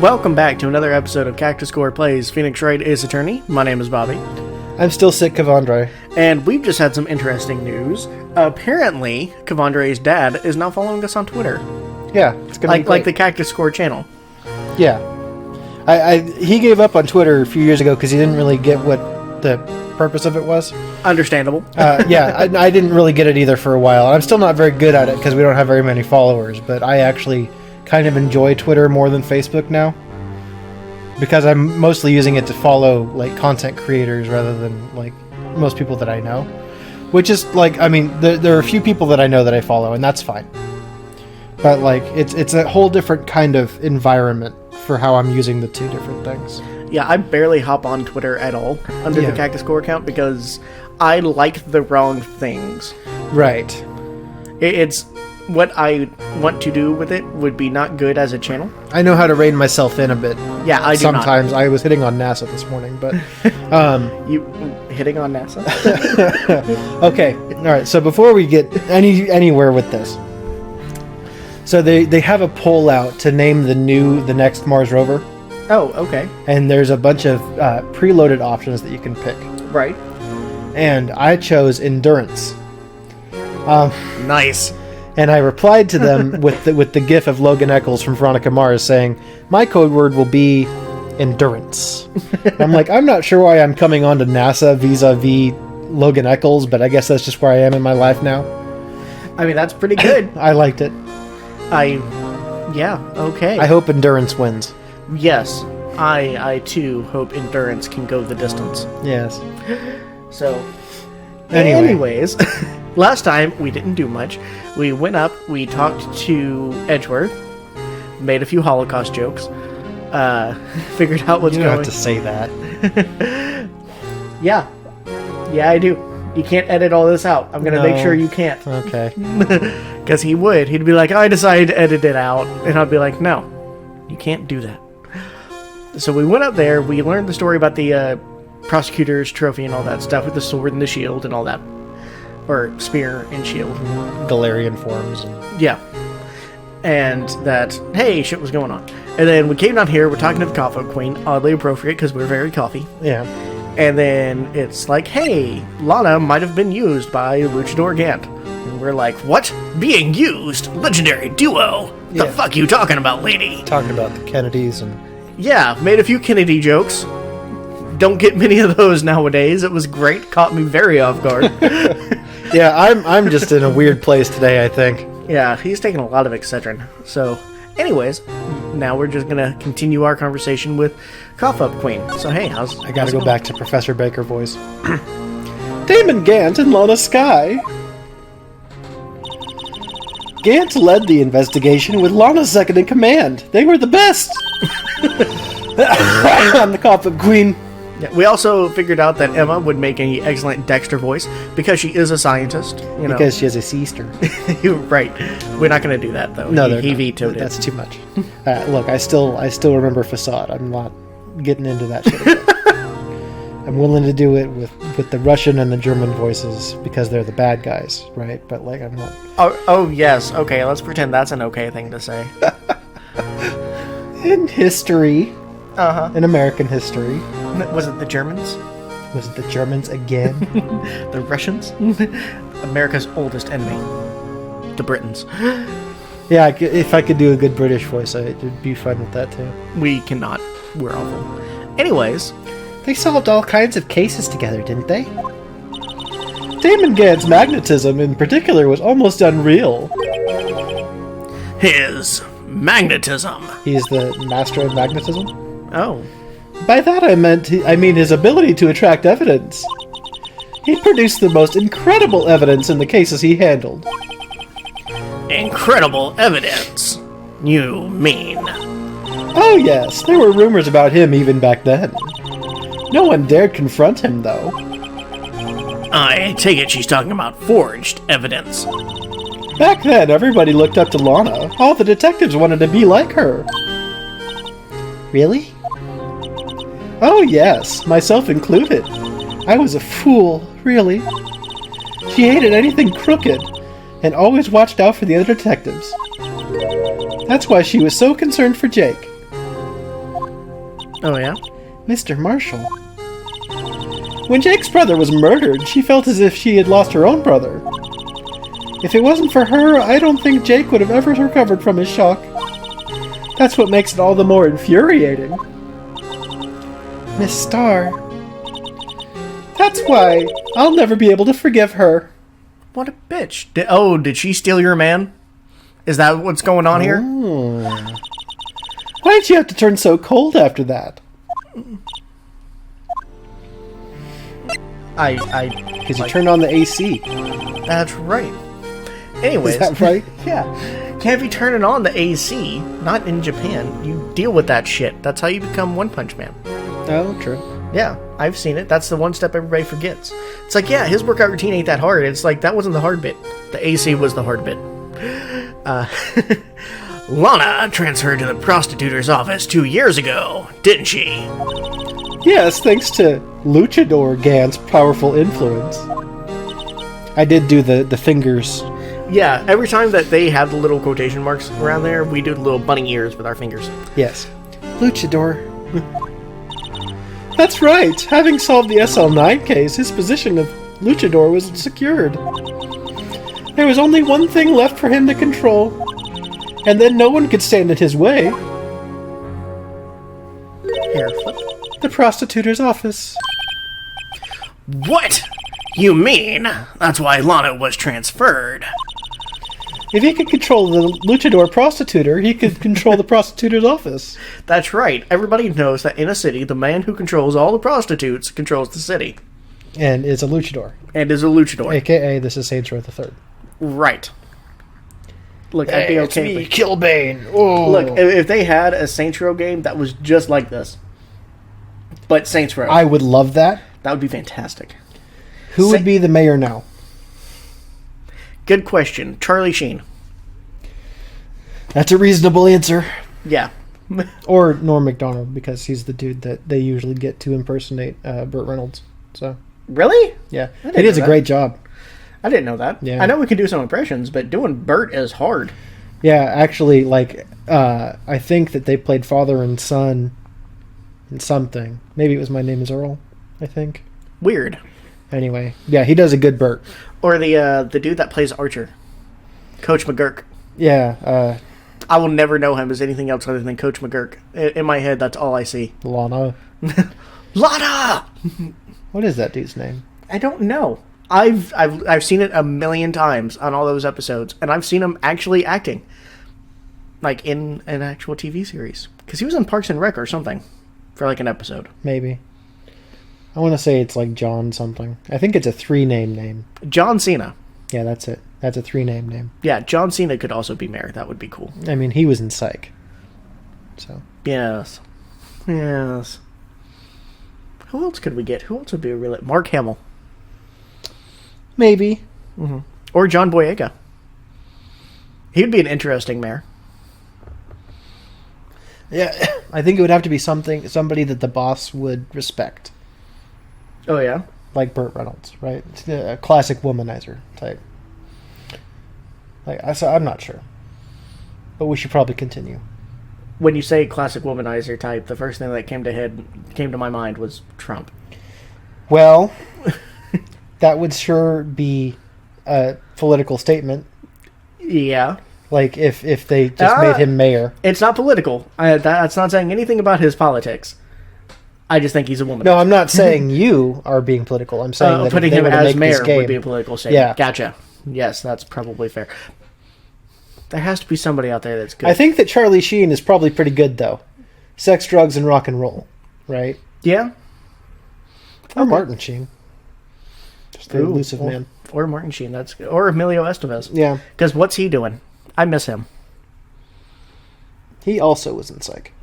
Welcome back to another episode of Cactus Core Plays Phoenix Wright Ace Attorney. My name is Bobby. I'm still sick, Kevandre. And we've just had some interesting news. Apparently, Kevandre's dad is now following us on Twitter. Yeah, it's gonna be great. Like the Cactus Core channel. Yeah. He gave up on Twitter a few years ago because he didn't really get what the purpose of it was. Understandable. I didn't really get it either for a while. I'm still not very good at it because we don't have very many followers, but I actually kind of enjoy Twitter more than Facebook now. Because I'm mostly using it to follow like content creators rather than like most people that I know. Which is like, I mean, there are a few people that I know that I follow, and that's fine. But like, it's a whole different kind of environment for how I'm using the two different things. Yeah, I barely hop on Twitter at all under the Cactus Core account because I like the wrong things. Right. It's what I want to do with it would be not good as a channel. I know how to rein myself in a bit. Yeah, I do sometimes. I was hitting on NASA this morning, but... You hitting on NASA? Okay, alright, so before we get anywhere with this... So they have a poll out to name the next Mars rover. Oh, okay. And there's a bunch of preloaded options that you can pick. Right. And I chose Endurance. Nice. And I replied to them with the gif of Logan Echolls from Veronica Mars saying, my code word will be endurance. I'm like, I'm not sure why I'm coming on to NASA vis-a-vis Logan Echolls, but I guess that's just where I am in my life now. I mean, that's pretty good. I liked it. Yeah, okay. I hope endurance wins. Yes, I too hope endurance can go the distance. Yes. So, anyways, last time we didn't do much. We went up, we talked to Edgeworth, made a few Holocaust jokes, figured out what's going on. You don't have to say that. Yeah, I do. You can't edit all this out. I'm going to make sure you can't. Okay. Because he would. He'd be like, I decided to edit it out. And I'd be like, no, you can't do that. So we went up there, we learned the story about the prosecutor's trophy and all that stuff with the sword and the shield and all that. Or spear and shield. Galarian forms. Yeah. And that, hey, shit was going on. And then we came down here, we're talking to the Coffee Queen, oddly appropriate because we're very coffee. Yeah. And then it's like, hey, Lana might have been used by Luchadore Gant. And we're like, what? Being used? Legendary duo? The fuck you talking about, lady? Talking about the Kennedys and... Yeah, made a few Kennedy jokes. Don't get many of those nowadays. It was great. Caught me very off guard. Yeah, I'm just in a weird place today, I think. Yeah, he's taking a lot of Excedrin. So, anyways, now we're just gonna continue our conversation with Cough Up Queen. So, hey, I gotta go back to Professor Baker voice. Damon Gant and Lana Skye. Gant led the investigation with Lana second in command. They were the best. I'm the Cough Up Queen. Yeah, we also figured out that Emma would make an excellent Dexter voice because she is a scientist. You know. Because she has a sister. You're right. We're not going to do that, though. No, he vetoed it. That's too much. Look, I still remember Facade. I'm not getting into that shit again. I'm willing to do it with the Russian and the German voices because they're the bad guys, right? But like, I'm not. Oh yes. Okay, let's pretend that's an okay thing to say. In history. Uh-huh. In American history. Was it the Germans? Was it the Germans again? The Russians? America's oldest enemy. The Britons. Yeah, if I could do a good British voice, I'd be fine with that too. We cannot. We're awful. Anyways. They solved all kinds of cases together, didn't they? Damon Gant's magnetism in particular was almost unreal. His magnetism. He's the master of magnetism? Oh. By that I mean his ability to attract evidence. He produced the most incredible evidence in the cases he handled. Incredible evidence? You mean? Oh yes, there were rumors about him even back then. No one dared confront him, though. I take it she's talking about forged evidence. Back then, everybody looked up to Lana. All the detectives wanted to be like her. Really? Oh yes, myself included. I was a fool, really. She hated anything crooked, and always watched out for the other detectives. That's why she was so concerned for Jake. Oh, yeah? Mr. Marshall. When Jake's brother was murdered, she felt as if she had lost her own brother. If it wasn't for her, I don't think Jake would have ever recovered from his shock. That's what makes it all the more infuriating. Miss Starr. That's why I'll never be able to forgive her. What a bitch. Did she steal your man? Is that what's going on here? Oh. Why'd you have to turn so cold after that? Because you turned on the AC. That's right. Anyways. Is that right? Yeah. Can't be turning on the AC. Not in Japan. You deal with that shit. That's how you become One Punch Man. Oh, true. Yeah, I've seen it. That's the one step everybody forgets. It's like, yeah, his workout routine ain't that hard. It's like, that wasn't the hard bit. The AC was the hard bit. Lana transferred to the prostitutor's office 2 years ago, didn't she? Yes, thanks to Luchadore Gan's powerful influence. I did do the fingers. Yeah, every time that they have the little quotation marks around there, we do the little bunny ears with our fingers. Yes. Luchadore. That's right. Having solved the SL9 case, his position of Luchadore was secured. There was only one thing left for him to control, and then no one could stand in his way. Here, flip. The prostitutor's office. What? You mean that's why Lana was transferred? If he could control the Luchadore prostitutor, he could control the prostitutor's office. That's right. Everybody knows that in a city, the man who controls all the prostitutes controls the city. And is a Luchadore. AKA, this is Saints Row the Third. Right. Look, I'd be okay with Killbane. Oh. Look, if they had a Saints Row game that was just like this, but Saints Row, I would love that. That would be fantastic. Who would be the mayor now? Good question. Charlie Sheen. That's a reasonable answer. Yeah. Or Norm Macdonald, because he's the dude that they usually get to impersonate Burt Reynolds. So. Really? Yeah. He does a great job. I didn't know that. Yeah. I know we can do some impressions, but doing Burt is hard. Yeah, actually, I think that they played father and son in something. Maybe it was My Name is Earl, I think. Weird. Anyway, yeah, he does a good Burt. Or the dude that plays Archer, Coach McGurk. Yeah. I will never know him as anything else other than Coach McGurk. In my head, that's all I see. Lana. Lana! What is that dude's name? I don't know. I've seen it a million times on all those episodes, and I've seen him actually acting, like in an actual TV series, because he was in Parks and Rec or something for like an episode. Maybe. I want to say it's like John something. I think it's a 3-name name. John Cena. Yeah, that's it. That's a 3-name name. Yeah, John Cena could also be mayor. That would be cool. I mean, he was in Psych. So. Yes. Yes. Who else could we get? Who else would be a real... Mark Hamill. Maybe. Mm-hmm. Or John Boyega. He'd be an interesting mayor. Yeah, I think it would have to be somebody that the boss would respect. Oh, yeah? Like Burt Reynolds, right? A classic womanizer type. So I'm not sure. But we should probably continue. When you say classic womanizer type, the first thing that came to my mind was Trump. Well, that would sure be a political statement. Yeah. Like if they just made him mayor. It's not political. That's not saying anything about his politics. I just think he's a woman. No, I'm not saying you are being political. I'm saying that putting if they him were to as make mayor this game, would be a political statement. Yeah. Gotcha. Yes, that's probably fair. There has to be somebody out there that's good. I think that Charlie Sheen is probably pretty good, though. Sex, drugs, and rock and roll, right? Yeah. Or Martin Sheen. Just the elusive man. Or Martin Sheen. That's good. Or Emilio Estevez. Yeah. Because what's he doing? I miss him. He also was in Psych.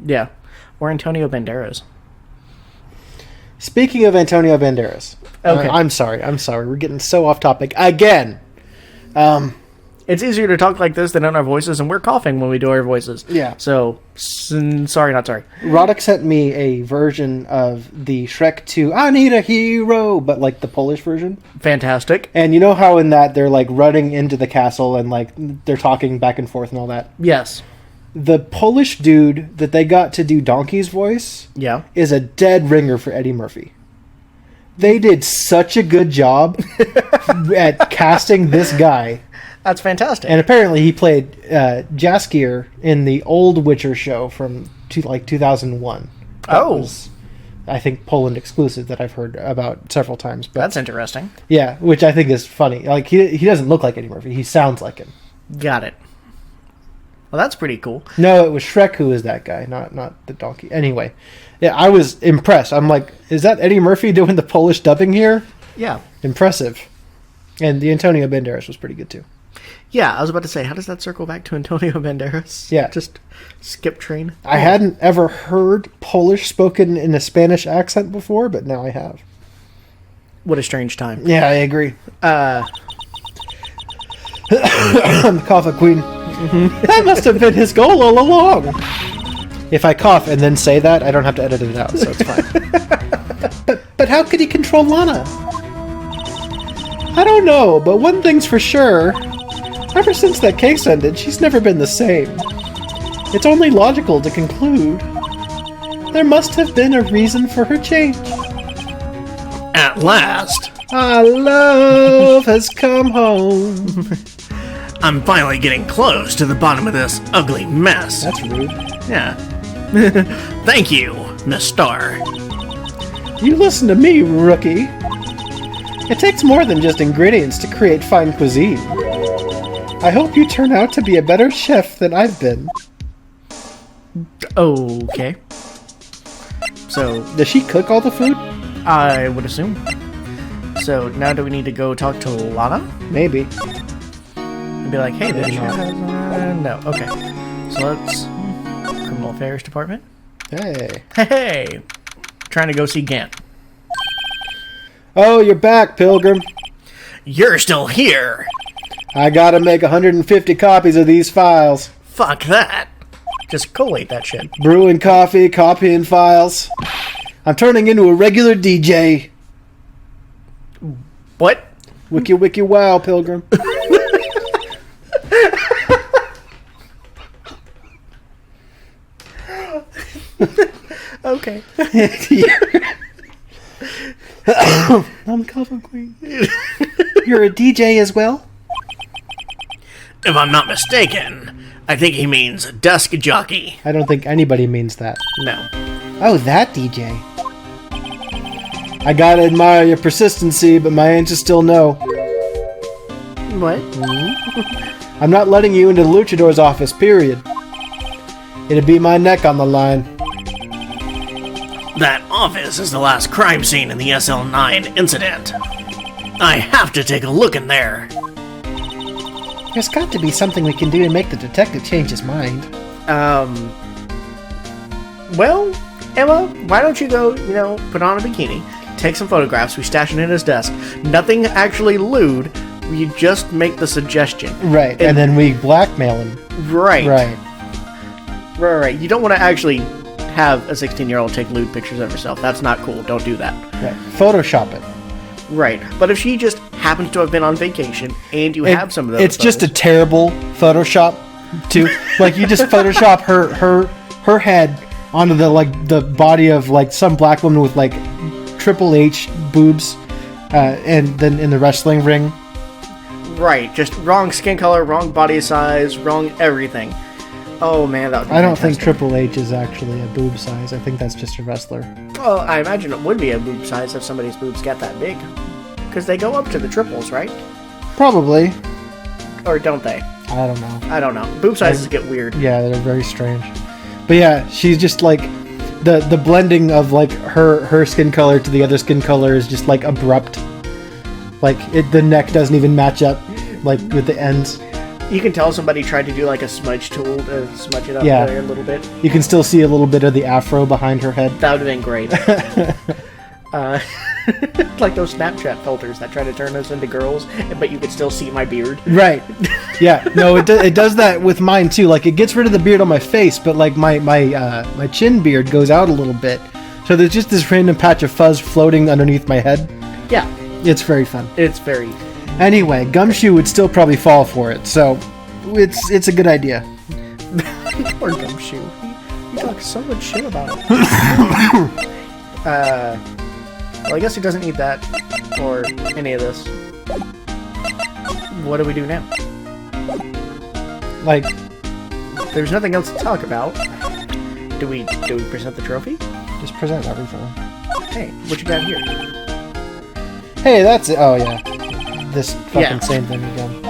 Yeah. Or Antonio Banderas. Speaking of Antonio Banderas. Okay. I'm sorry. We're getting so off topic again. It's easier to talk like this than on our voices, and we're coughing when we do our voices. Yeah. So, sorry, not sorry. Roddick sent me a version of the Shrek 2, I Need a Hero, but like the Polish version. Fantastic. And you know how in that they're like running into the castle and like they're talking back and forth and all that? Yes. the Polish dude that they got to do Donkey's voice Yeah. is a dead ringer for Eddie Murphy. They did such a good job at casting this guy. That's fantastic. And apparently he played Jaskier in the old Witcher show from 2001. That was, I think, Poland exclusive that I've heard about several times. But That's interesting. yeah, which I think is funny. Like he doesn't look like Eddie Murphy. He sounds like him. Got it. Well, that's pretty cool. No, it was Shrek who was that guy, not the donkey. Anyway, yeah, I was impressed. I'm like, is that Eddie Murphy doing the Polish dubbing here? Yeah. Impressive. And the Antonio Banderas was pretty good too. Yeah, I was about to say, how does that circle back to Antonio Banderas? Yeah. Just skip train? I hadn't ever heard Polish spoken in a Spanish accent before, but now I have. What a strange time. Yeah, I agree. Uh, Cough queen. That must have been his goal all along. If I cough and then say that, I don't have to edit it out, so it's fine. but how could he control Lana? I don't know, but one thing's for sure. Ever since that case ended, she's never been the same. It's only logical to conclude there must have been a reason for her change. at last. Our love has come home. I'm finally getting close to the bottom of this ugly mess. That's rude. Yeah. Thank you, Miss Star. You listen to me, rookie. It takes more than just ingredients to create fine cuisine. I hope you turn out to be a better chef than I've been. Okay. So, Does she cook all the food? I would assume. So, now do we need to go talk to Lana? Maybe. And be like, hey, this Maybe not. No, okay. So let's... Criminal Affairs Department? Hey. Hey! Trying to go see Gant. Oh, you're back, Pilgrim. You're still here! I gotta make 150 copies of these files. Fuck that! Just collate that shit. Brewing coffee, copying files. I'm turning into a regular DJ. What? Wiki wiki wow, Pilgrim. Okay. I'm Coffin Queen. You're a DJ as well? If I'm not mistaken, I think he means desk jockey. I don't think anybody means that. No. Oh, that DJ. I gotta admire your persistency, but my answer's still no. What? I'm not letting you into the Luchadore's office, period. It'd be my neck on the line. That office is the last crime scene in the SL9 incident. I have to take a look in there. There's got to be something we can do to make the detective change his mind. Well, Emma, why don't you go, put on a bikini, take some photographs, we stash it in his desk. Nothing actually lewd, we just make the suggestion. Right, and then we blackmail him. Right. Right. You don't want to actually have a 16-year-old take lewd pictures of herself. That's not cool. Don't do that. Right. Photoshop it. Right. But if she just happens to have been on vacation and you have some of those It's photos, just a terrible Photoshop, too. Like, you just Photoshop her head onto the body of, some black woman with, Triple H boobs, and then in the wrestling ring. Right. Just wrong skin color, wrong body size, wrong everything. Oh, man, that would be I don't think fantastic. Triple H is actually a boob size. I think that's just a wrestler. Well, I imagine it would be a boob size if somebody's boobs get that big. Because they go up to the triples, right? Probably. Or don't they? I don't know. I don't know. Boob sizes get weird. Yeah, they're very strange. But yeah, she's just the blending of her skin color to the other skin color is just abrupt. The neck doesn't even match up with the ends. You can tell somebody tried to do a smudge tool to smudge it up Yeah. there a little bit. You can still see a little bit of the afro behind her head. That would have been great. Like those Snapchat filters that try to turn us into girls, but you could still see my beard. Right. Yeah. No, it does that with mine too. It gets rid of the beard on my face, but my chin beard goes out a little bit. So there's just this random patch of fuzz floating underneath my head. Yeah. It's very fun. It's very... Anyway, Gumshoe would still probably fall for it, so it's a good idea. Poor Gumshoe. He talks so much shit about it. Well, I guess he doesn't need that or any of this. What do we do now? Like, there's nothing else to talk about. Do we present the trophy? just present everything. Hey, what you got here? Hey, that's it. Oh, yeah. This fucking Yeah. same thing again.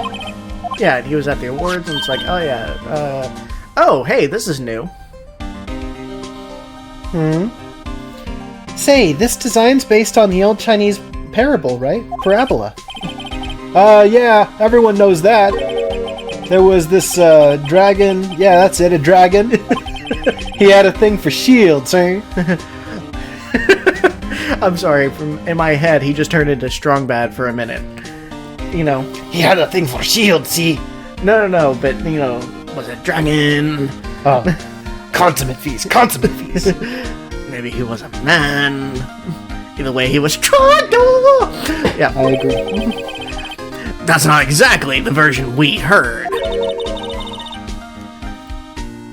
Yeah, he was at the awards, and it's like, oh yeah, oh, hey, this is new. Say, this design's based on the old Chinese parable, right? Parabola. Yeah, everyone knows that. There was this, dragon. Yeah, that's it, a dragon. He had a thing for shields, eh? I'm sorry, in my head, he just turned into Strong Bad for a minute. You know. He had a thing for shields, see? No, but, you know, was it dragon? Oh. Consummate feast. Maybe he was a man. Either way, he was Trogdor! Yeah. I agree. That's not exactly the version we heard.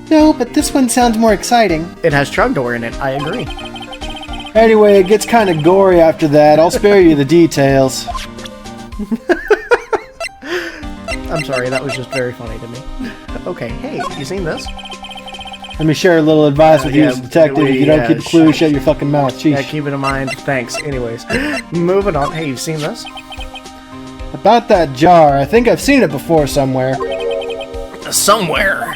No, but this one sounds more exciting. It has Trogdor in it, I agree. Anyway, it gets kind of gory after that. I'll spare you the details. I'm sorry, that was just very funny to me. Okay, hey, you seen this? Let me share a little advice with you as a Yeah, detective. If you don't keep a clue, shut your fucking mouth. Sheesh. Yeah, keep it in mind. Thanks. Anyways, moving on. Hey, you've seen this? About that jar, I think I've seen it before somewhere. Somewhere.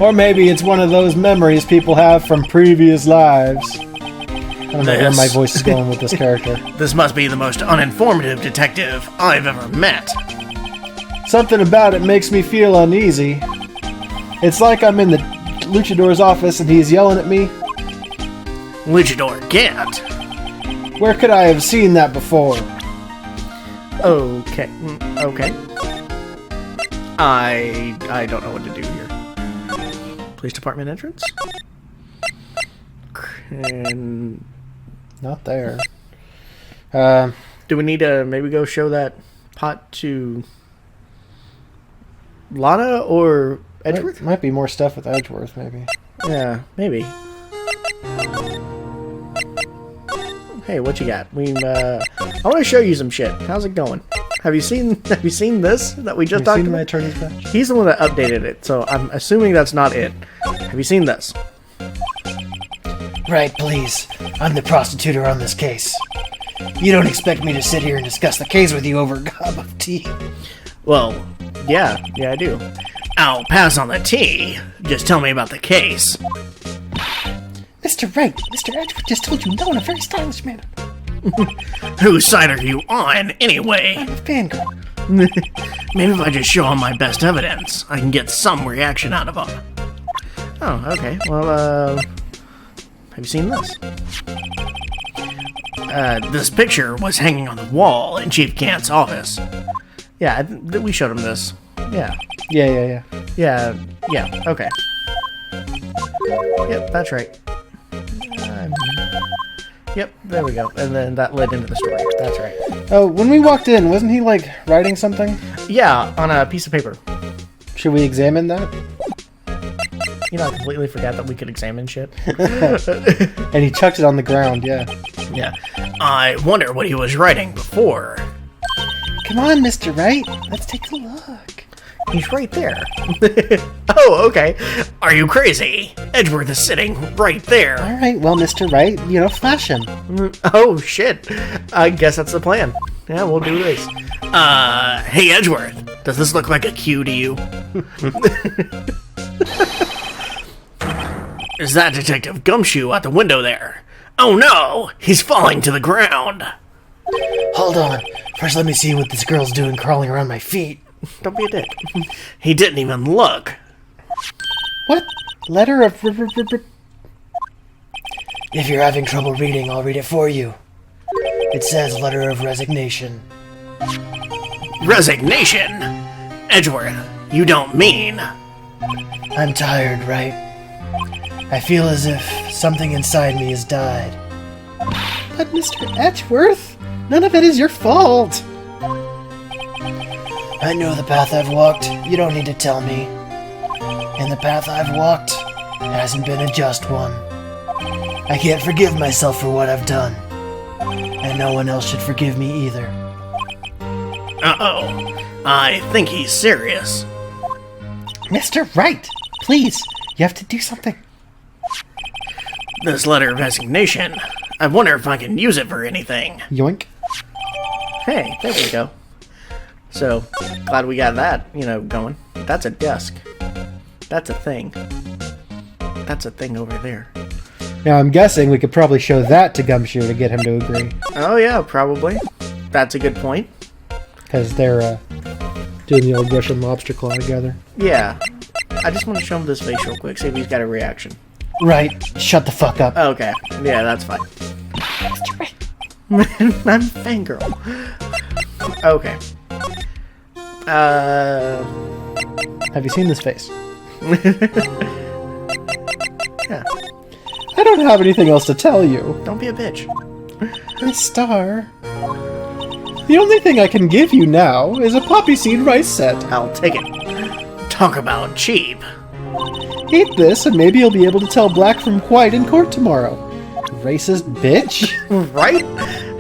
Or maybe it's one of those memories people have from previous lives. I don't know where my voice is going with this character. This must be the most uninformative detective I've ever met. Something about it makes me feel uneasy. It's like I'm in the Luchadore's office and he's yelling at me. Luchadore, get. Where could I have seen that before? Okay. Okay. I don't know what to do here. Police department entrance? And Not there. do we need to maybe go show that pot to Lana or Edgeworth? Might be more stuff with Edgeworth, maybe. Yeah, maybe. Hey, what you got? I want to show you some shit. How's it going? Have you seen this that we just talked Seen about? my attorney's badge? He's the one that updated it, so I'm assuming that's not it. Have you seen this? Right, please. I'm the prosecutor on this case. You don't expect me to sit here and discuss the case with you over a cup of tea. Well, yeah, I do. I'll pass on the tea. Just tell me about the case. Mr. Wright, Mr. Edgeworth just told you no in a very stylish manner. Whose side are you on, anyway? I'm a fangirl. Maybe if I just show him my best evidence, I can get some reaction out of him. Oh, okay. Well, have you seen this? This picture was hanging on the wall in Chief Gant's office. Yeah, we showed him this. Yeah. Yeah. Yeah, okay. Yep, that's right. Yep, there we go. And then that led into the story. That's right. Oh, when we walked in, wasn't he, like, writing something? Yeah, on a piece of paper. Should we examine that? You know, I completely forgot that we could examine shit. And he chucked it on the ground, yeah. Yeah. I wonder what he was writing before. Come on, Mr. Wright. Let's take a look. He's right there. Oh, okay. Are you crazy? Edgeworth is sitting right there. All right, well, Mr. Wright, flash him. Oh, shit. I guess that's the plan. Yeah, we'll do this. Hey, Edgeworth. Does this look like a cue to you? Is that Detective Gumshoe at the window there? Oh no! He's falling to the ground! Hold on. First, let me see what this girl's doing crawling around my feet. Don't be a dick. He didn't even look. What? Letter of... If you're having trouble reading, I'll read it for you. It says letter of resignation. Resignation? Edgeworth, you don't mean... I'm tired, right? I feel as if something inside me has died. But Mr. Edgeworth, none of it is your fault. I know the path I've walked. You don't need to tell me. And the path I've walked hasn't been a just one. I can't forgive myself for what I've done. And no one else should forgive me either. Uh-oh. I think he's serious. Mr. Wright, please, you have to do something. This letter of resignation. I wonder if I can use it for anything. Yoink. Hey, there we go. So, glad we got that, going. That's a desk. That's a thing. That's a thing over there. Now, I'm guessing we could probably show that to Gumshoe to get him to agree. Oh, yeah, probably. That's a good point. Because they're doing the old Russian lobster claw together. Yeah. I just want to show him this face real quick, see if he's got a reaction. Right. Shut the fuck up. Okay. Yeah, that's fine. Mr. Wright. I'm fangirl. Okay. Have you seen this face? Yeah. I don't have anything else to tell you. Don't be a bitch. Miss Star. The only thing I can give you now is a poppy seed rice set. I'll take it. Talk about cheap. Eat this and maybe you'll be able to tell black from white in court tomorrow. Racist bitch. Right?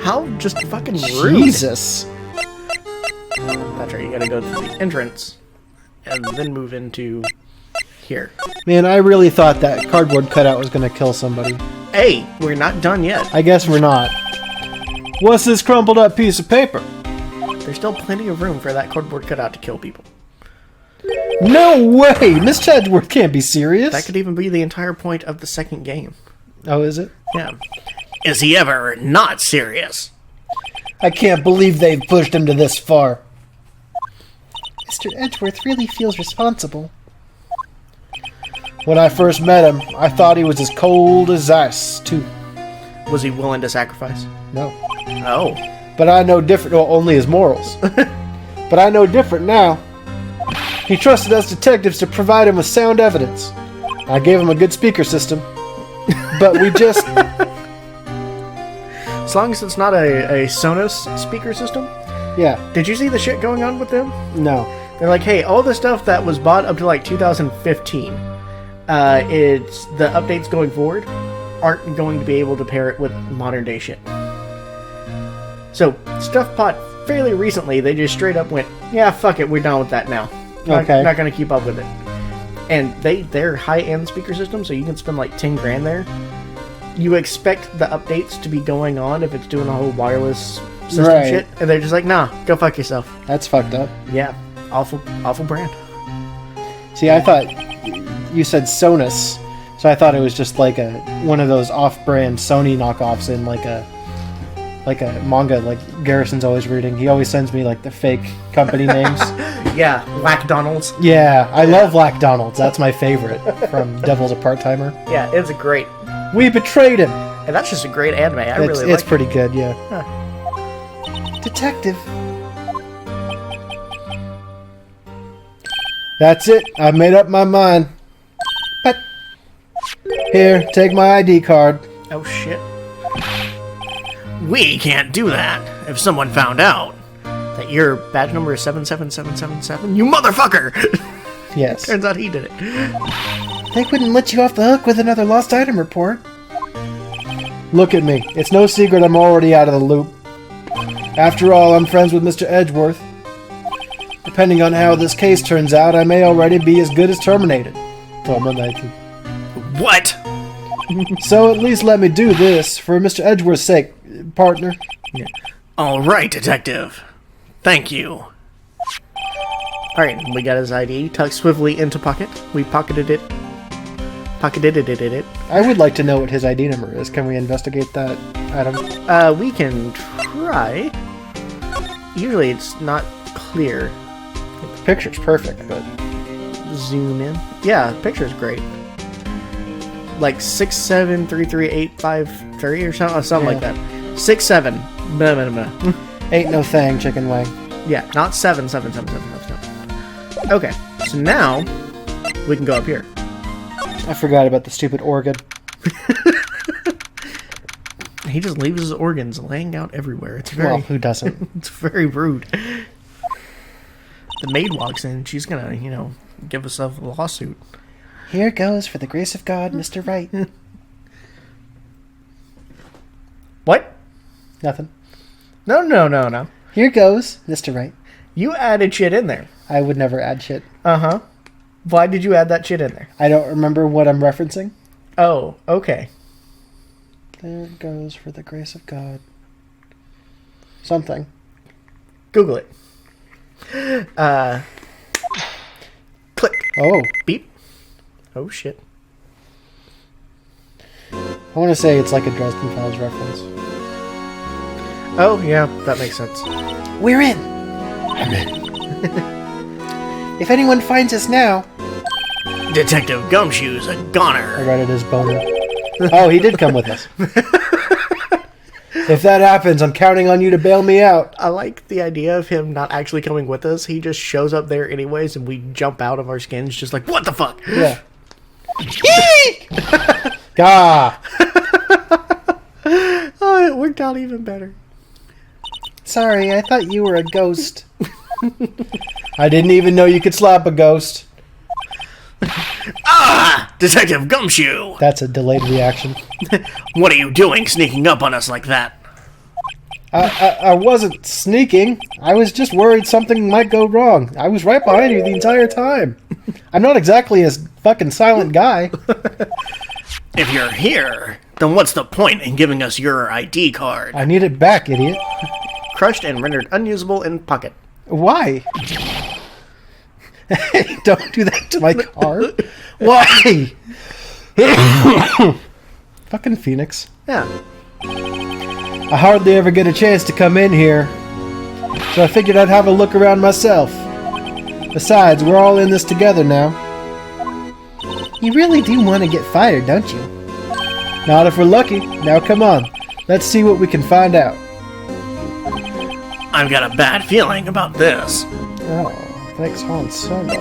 How just fucking rude. Jesus. That's right, you gotta go through the entrance and then move into here. Man, I really thought that cardboard cutout was gonna kill somebody. Hey, we're not done yet. I guess we're not. What's this crumpled up piece of paper? There's still plenty of room for that cardboard cutout to kill people. No way! Mr. Edgeworth can't be serious. That could even be the entire point of the second game. Oh, is it? Yeah. Is he ever not serious? I can't believe they've pushed him to this far. Mr. Edgeworth really feels responsible. When I first met him, I thought he was as cold as ice, too. Was he willing to sacrifice? No. Oh. But I know different. Well, only his morals. But I know different now. He trusted us detectives to provide him with sound evidence. I gave him a good speaker system. But we just... As long as it's not a Sonos speaker system? Yeah. Did you see the shit going on with them? No. They're like, hey, all the stuff that was bought up to like 2015, it's the updates going forward aren't going to be able to pair it with modern day shit. So, stuff bought fairly recently, they just straight up went, yeah, fuck it, we're done with that now. Okay. Not going to keep up with it. And they're high-end speaker systems, so you can spend like 10 grand there. You expect the updates to be going on if it's doing a whole wireless system shit, and they're just like, nah, go fuck yourself. That's fucked up. Yeah, awful brand. See, I thought you said Sonos, so I thought it was just like one of those off-brand Sony knockoffs in like a manga like Garrison's always reading. He always sends me like the fake company names. Yeah, Whack-Donald's. Yeah, I love Black Donald's. That's my favorite from Devil's a Part-Timer. Yeah, it's a great. We betrayed him. And that's just a great anime. I really like it. It's pretty good, yeah. Huh. Detective. That's it. I've made up my mind. But here, take my ID card. Oh shit. We can't do that. If someone found out that your badge number is 77777, you motherfucker! Yes. Turns out he did it. They wouldn't let you off the hook with another lost item report. Look at me. It's no secret I'm already out of the loop. After all, I'm friends with Mr. Edgeworth. Depending on how this case turns out, I may already be as good as terminated. What? So at least let me do this, for Mr. Edgeworth's sake, partner. Yeah. All right, detective. Thank you. Alright, we got his ID tucked swiftly into pocket. We pocketed it. I would like to know what his ID number is. Can we investigate that item? We can try. Usually it's not clear. The picture's perfect, but... Zoom in. Yeah, the picture's great. Like 6733853 or something like that. 67. Blah, blah, blah. Ain't no thing, chicken wing. Yeah, not 77777. Okay, so now we can go up here. I forgot about the stupid organ. He just leaves his organs laying out everywhere. It's very. Well, who doesn't? It's very rude. The maid walks in. She's gonna, give us a lawsuit. Here goes for the grace of God, Mr. Wright. What? Nothing. No. Here goes, Mr. Wright. You added shit in there. I would never add shit. Uh-huh. Why did you add that shit in there? I don't remember what I'm referencing. Oh, okay. There it goes for the grace of God. Something. Google it. Click. Oh. Beep. Oh, shit. I want to say it's like a Dresden Files reference. Oh, yeah, that makes sense. We're in. I'm in. If anyone finds us now... Detective Gumshoe's a I goner. read it as boner. Oh, he did come with us. If that happens, I'm counting on you to bail me out. I like the idea of him not actually coming with us. He just shows up there anyways, and we jump out of our skins just like, what the fuck? Yeah. Gah! Oh, it worked out even better. Sorry, I thought you were a ghost. I didn't even know you could slap a ghost. Ah! Detective Gumshoe! That's a delayed reaction. What are you doing sneaking up on us like that? I wasn't sneaking. I was just worried something might go wrong. I was right behind you the entire time. I'm not exactly a fucking silent guy. If you're here, then what's the point in giving us your ID card? I need it back, idiot. Crushed and rendered unusable in pocket. Why? Don't do that to my car. Why? Fucking Phoenix. Yeah. I hardly ever get a chance to come in here, so I figured I'd have a look around myself. Besides, we're all in this together now. You really do want to get fired, don't you? Not if we're lucky. Now come on. Let's see what we can find out. I've got a bad feeling about this. Oh, thanks Han Solo.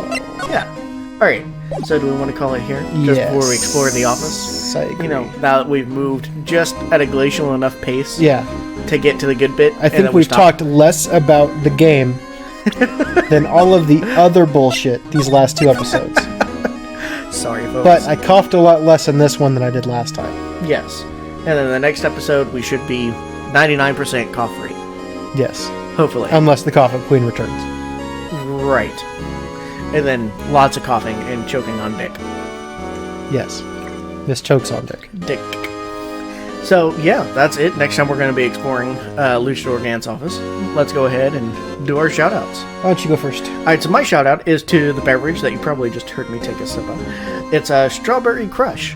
Yeah. Alright, so do we want to call it here? Just before we explore the office? I agree. You know, now that we've moved just at a glacial enough pace Yeah. to get to the good bit. I think we've talked less about the game than all of the other bullshit these last 2 episodes. Sorry, folks. But I coughed a lot less in this one than I did last time. Yes. And then the next episode, we should be 99% cough free. Yes. Hopefully. Unless the Coffin Queen returns. Right. And then lots of coughing and choking on Dick. Yes. This chokes on Dick. Dick. So, yeah, that's it. Next time we're going to be exploring Luchadore Gant's office. Let's go ahead and do our shoutouts. Why don't you go first? Alright, so my shoutout is to the beverage that you probably just heard me take a sip of. It's a Strawberry Crush.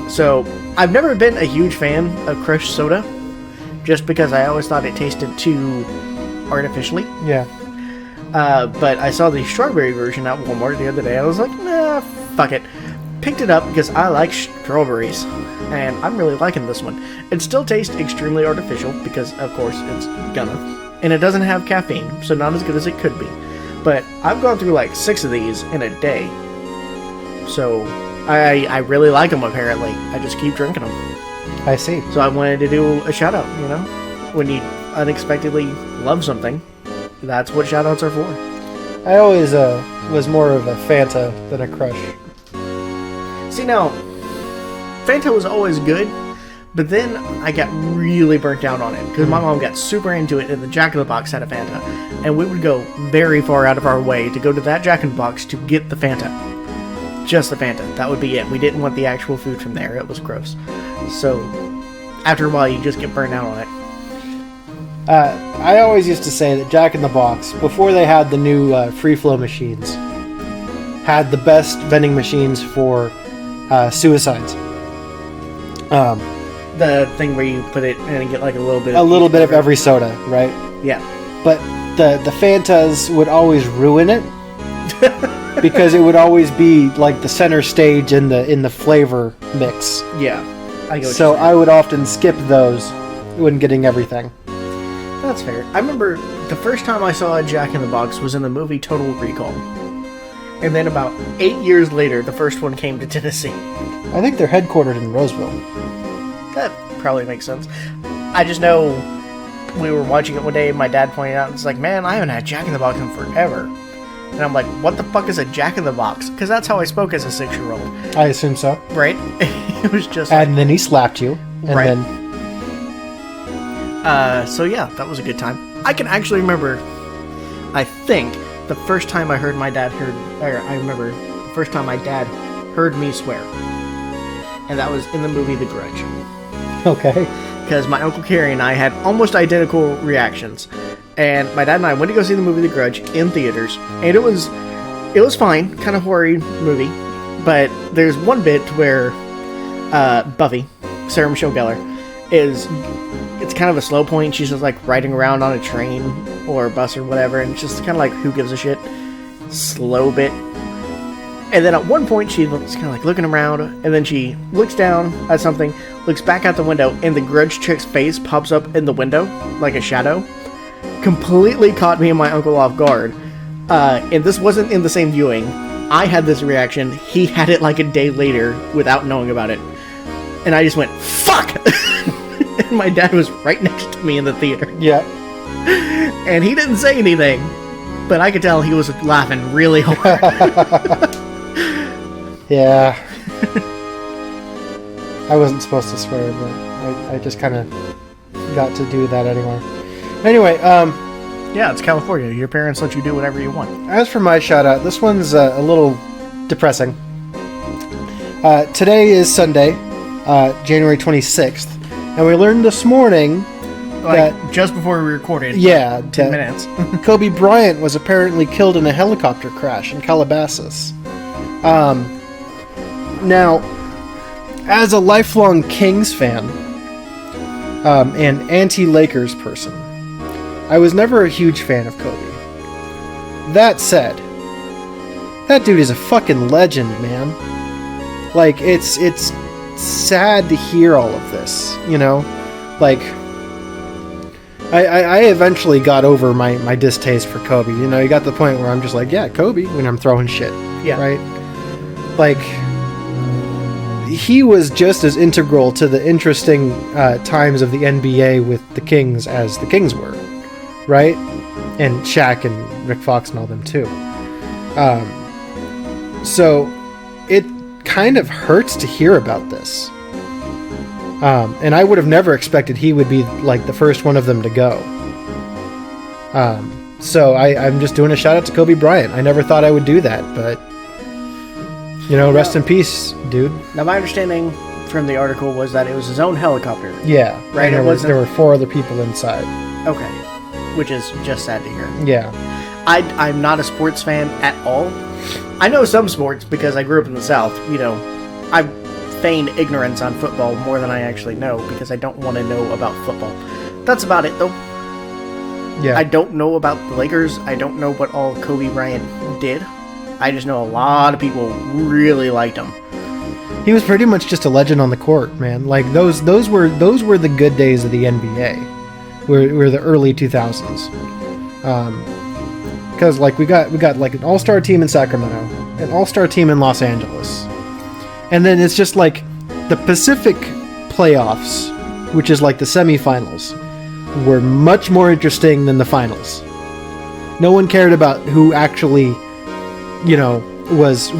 So, I've never been a huge fan of Crush soda, just because I always thought it tasted too artificially. Yeah. But I saw the strawberry version at Walmart the other day. I was like, nah, fuck it. Picked it up because I like strawberries, and I'm really liking this one. It still tastes extremely artificial because, of course, it's gonna. And it doesn't have caffeine, so not as good as it could be. But I've gone through like 6 of these in a day. So I really like them, apparently. I just keep drinking them. I see. So I wanted to do a shout out, you know? When you unexpectedly love something, that's what shout outs are for. I always was more of a Fanta than a Crush. See, now, Fanta was always good, but then I got really burnt out on it because my mom got super into it, and the Jack in the Box had a Fanta, and we would go very far out of our way to go to that Jack in the Box to get the Fanta. Just the Fanta. That would be it. We didn't want the actual food from there. It was gross. So, after a while, you just get burnt out on it. I always used to say that Jack in the Box, before they had the new free flow machines, had the best vending machines for suicides. The thing where you put it and get like a little bit of every soda, right? Yeah. But the Fantas would always ruin it because it would always be like the center stage in the flavor mix. Yeah. So I would often skip those when getting everything. That's fair. I remember the first time I saw a Jack in the Box was in the movie Total Recall. And then about 8 years later, the first one came to Tennessee. I think they're headquartered in Roseville. That probably makes sense. I just know we were watching it one day and my dad pointed out, it's like, man, I haven't had Jack in the Box in forever. And I'm like, what the fuck is a Jack-in-the-Box? Because that's how I spoke as a 6-year-old. I assume so. Right? It was just And then he slapped you. And Right. then... So yeah, that was a good time. I can actually remember, I think, the first time I heard my dad I remember the first time my dad heard me swear. And that was in the movie The Grudge. Okay. Because my Uncle Carrie and I had almost identical reactions. And my dad and I went to go see the movie The Grudge in theaters. And it was fine, kind of horror movie. But there's one bit where Buffy, Sarah Michelle Gellar, it's kind of a slow point. She's just like riding around on a train or a bus or whatever, and it's just kind of like, who gives a shit? Slow bit. And then at one point she looks kind of like looking around, and then she looks down at something, looks back out the window, and the Grudge chick's face pops up in the window like a shadow. Completely caught me and my uncle off guard. And this wasn't in the same viewing. I had this reaction. He had it like a day later without knowing about it. And I just went, fuck! And my dad was right next to me in the theater. Yeah. And he didn't say anything, but I could tell he was laughing really hard. Yeah. I wasn't supposed to swear, but I just kind of got to do that anyway. Anyway, Yeah, it's California. Your parents let you do whatever you want. as for my shout out, this one's a little depressing. Today is Sunday, January 26th, and we learned this morning Like, that, just before we recorded. yeah, 10 that minutes. Kobe Bryant was apparently killed in a helicopter crash in Calabasas. Now, as a lifelong Kings fan, and anti-Lakers person, I was never a huge fan of Kobe. That said, that dude is a fucking legend, man. Like, it's sad to hear all of this, you know? Like, I eventually got over my distaste for Kobe. You know, you got to the point where I'm just like, yeah, Kobe, when I'm throwing shit. Yeah. Right? Like, he was just as integral to the interesting times of the NBA with the Kings as the Kings were. Right? And Shaq and Rick Fox and all them too. So, it kind of hurts to hear about this. And I would have never expected he would be like the first one of them to go. So I'm just doing a shout out to Kobe Bryant. I never thought I would do that, but you know, rest in peace, dude. Now, my understanding from the article was that it was his own helicopter. Yeah, Right, and it wasn't- there were 4 other people inside. Okay. Which is just sad to hear. Yeah, I'm not a sports fan at all. I know some sports because I grew up in the South. You know, I've feigned ignorance on football more than I actually know because I don't want to know about football. That's about it, though. yeah. I don't know about the Lakers. I don't know what all Kobe Bryant did. I just know a lot of people really liked him. He was pretty much just a legend on the court, man. Like those were the good days of the NBA. Were the early 2000s. Because like we got like an all-star team in Sacramento, an all-star team in Los Angeles, and then it's just like the Pacific playoffs, which is like the semifinals, were much more interesting than the finals. No one cared about who actually, you know, was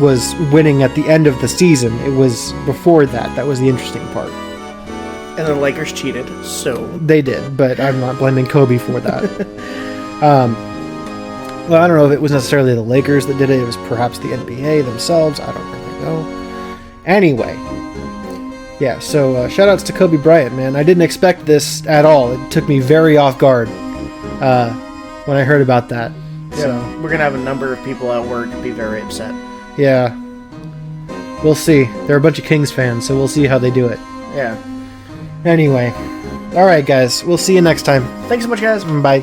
winning at the end of the season. It was before that. That was the interesting part. And the Lakers cheated, so... They did, but I'm not blaming Kobe for that. Well, I don't know if it was necessarily the Lakers that did it. It was perhaps the NBA themselves. I don't really know. Anyway. Yeah, so shout-outs to Kobe Bryant, man. I didn't expect this at all. It took me very off guard when I heard about that. Yeah, So, we're going to have a number of people at work be very upset. yeah. We'll see. They're a bunch of Kings fans, so we'll see how they do it. Yeah. Anyway. Alright, guys. We'll see you next time. Thanks so much, guys. Bye.